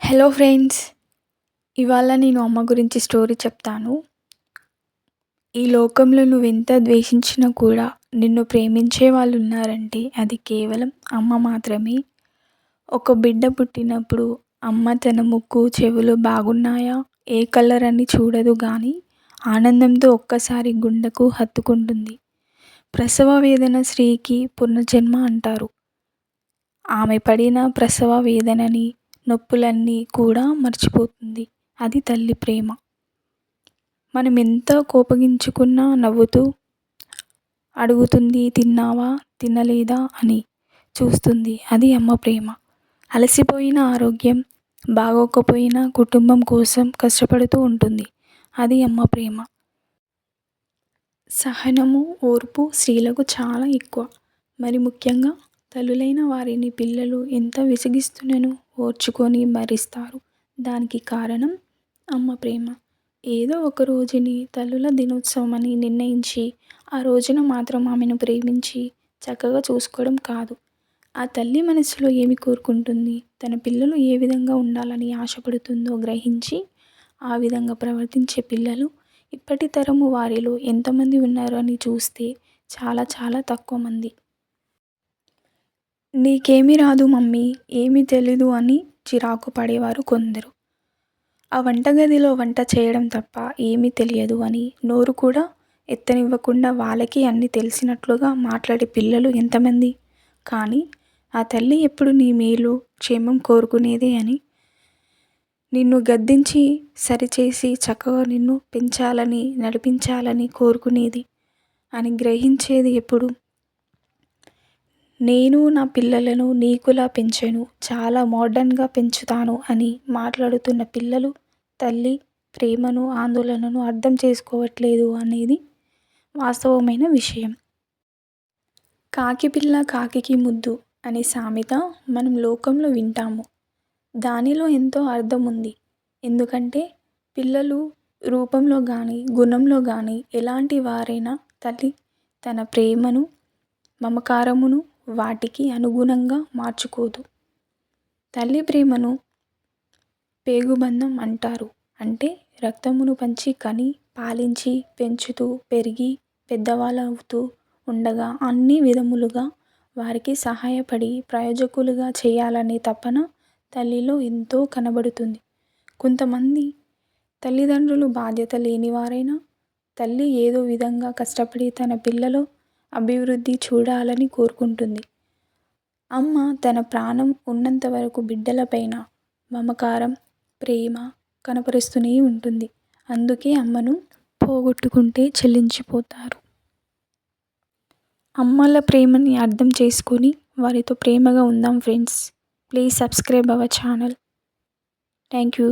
Hello friends, ఇవాళ నేను అమ్మ గురించి స్టోరీ చెప్తాను. ఈ లోకంలో నువ్వెంత ద్వేషించినా కూడా నిన్ను ప్రేమించే వాళ్ళు ఉన్నారంటే అది కేవలం అమ్మ మాత్రమే. ఒక బిడ్డ పుట్టినప్పుడు అమ్మ తన ముక్కు చెవులు బాగున్నాయా, ఏ కలర్ అని చూడదు కానీ ఆనందంతో ఒక్కసారి గుండెకు హత్తుకుంటుంది. ప్రసవ వేదన స్త్రీకి పునర్జన్మ అంటారు. ఆమె పడిన ప్రసవ వేదనని, నొప్పులన్నీ కూడా మర్చిపోతుంది. అది తల్లి ప్రేమ. మనం ఎంత కోపగించుకున్నా నవ్వుతూ అడుగుతుంది, తిన్నావా తినలేదా అని చూస్తుంది. అది అమ్మ ప్రేమ. అలసిపోయిన ఆరోగ్యం బాగోకపోయినా కుటుంబం కోసం కష్టపడుతూ ఉంటుంది. అది అమ్మ ప్రేమ. సహనము, ఓర్పు స్త్రీలకు చాలా ఎక్కువ. మరి ముఖ్యంగా తల్లులైన వారిని పిల్లలు ఎంత విసిగిస్తున్నను ఓర్చుకొని భరిస్తారు. దానికి కారణం అమ్మ ప్రేమ. ఏదో ఒక రోజుని తల్లుల దినోత్సవం అని నిర్ణయించి ఆ రోజున మాత్రం ఆమెను ప్రేమించి చక్కగా చూసుకోవడం కాదు. ఆ తల్లి మనసులో ఏమి కోరుకుంటుంది, తన పిల్లలు ఏ విధంగా ఉండాలని ఆశపడుతుందో గ్రహించి ఆ విధంగా ప్రవర్తించే పిల్లలు ఇప్పటి తరము వారిలో ఎంతమంది ఉన్నారు అని చూస్తే చాలా చాలా తక్కువ మంది. నీకేమీ రాదు మమ్మీ, ఏమీ తెలీదు అని చిరాకు పడేవారు కొందరు. ఆ వంటగదిలో వంట చేయడం తప్ప ఏమీ తెలియదు అని నోరు కూడా ఎత్తనివ్వకుండా వాళ్ళకి అన్నీ తెలిసినట్లుగా మాట్లాడే పిల్లలు ఎంతమంది. కానీ ఆ తల్లి ఎప్పుడు నీ మేలు క్షేమం కోరుకునేదే అని, నిన్ను గద్దించి సరిచేసి చక్కగా నిన్ను పెంచాలని నడిపించాలని కోరుకునేది అని గ్రహించేది ఎప్పుడు. నేను నా పిల్లలను నీకులా పెంచను, చాలా మోడర్న్గా పెంచుతాను అని మాట్లాడుతున్న పిల్లలు తల్లి ప్రేమను ఆందోళనను అర్థం చేసుకోవట్లేదు అనేది వాస్తవమైన విషయం. కాకి పిల్ల కాకికి ముద్దు అనే సామెత మనం లోకంలో వింటాము. దానిలో ఎంతో అర్థం ఉంది. ఎందుకంటే పిల్లలు రూపంలో కానీ గుణంలో కానీ ఎలాంటి వారైనా తల్లి తన ప్రేమను మమకారమును వాటికి అనుగుణంగా మార్చుకోదు. తల్లి ప్రేమను పేగుబంధం అంటారు. అంటే రక్తమును పంచి కని పాలించి పెంచుతూ పెరిగి పెద్దవాళ్ళవుతూ ఉండగా అన్ని విధములుగా వారికి సహాయపడి ప్రయోజకులుగా చేయాలనే తపన తల్లిలో ఎంతో కనబడుతుంది. కొంతమంది తల్లిదండ్రులు బాధ్యత లేనివారైనా తల్లి ఏదో విధంగా కష్టపడి తన పిల్లలు అభివృద్ధి చూడాలని కోరుకుంటుంది. అమ్మ తన ప్రాణం ఉన్నంత వరకు బిడ్డలపైన మమకారం ప్రేమ కనపరుస్తూనే ఉంటుంది. అందుకే అమ్మను పోగొట్టుకుంటే చెల్లించిపోతారు. అమ్మల ప్రేమని అర్థం చేసుకొని వారితో ప్రేమగా ఉందాం friends. Please subscribe our channel. Thank you.